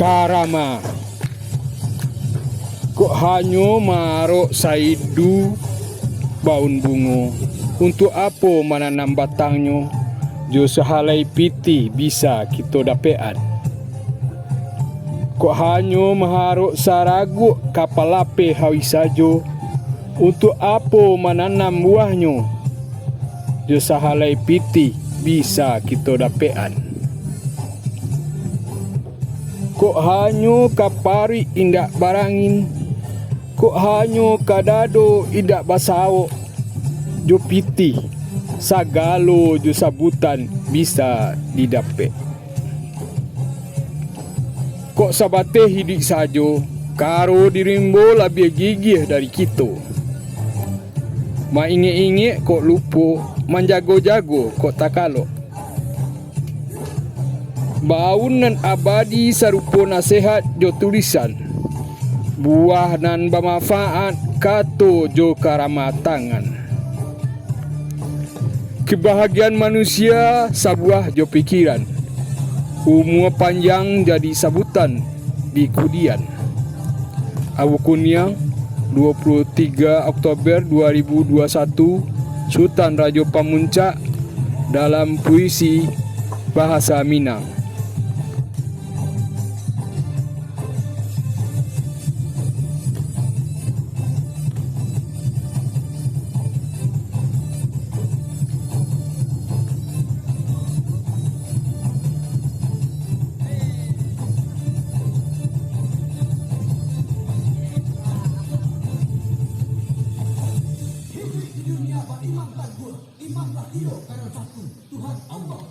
Karama kok hanyo marok saidu baun bungo. Untuk apa menanam batangnya? Jo sehalai piti bisa kita dapean. Kok hanyo maharok saraguk kapal lape hawi sajo. Untuk apa menanam buahnya? Jo sehalai piti bisa kita dapean. Kok hanyo kapari indak barangin. Kok hanyo kadado indak basawok. Jo piti sagalo jo sabutan bisa didapet. Kok sabate hidik sajo karo dirimbo lebih gigih dari kita. Mainge-inge kok lupa, manjago-jago kok takalo. Baun nan abadi sarupo nasihat jo tulisan. Buah nan bermanfaat kato jo karamatangan. Kebahagiaan manusia sabuah jo pikiran. Umur panjang jadi sabutan di kudian. Awukunya 23 Oktober 2021, Sultan Raja Pamuncak dalam puisi bahasa Minang. Imamlah dia karena satu Tuhan Allah.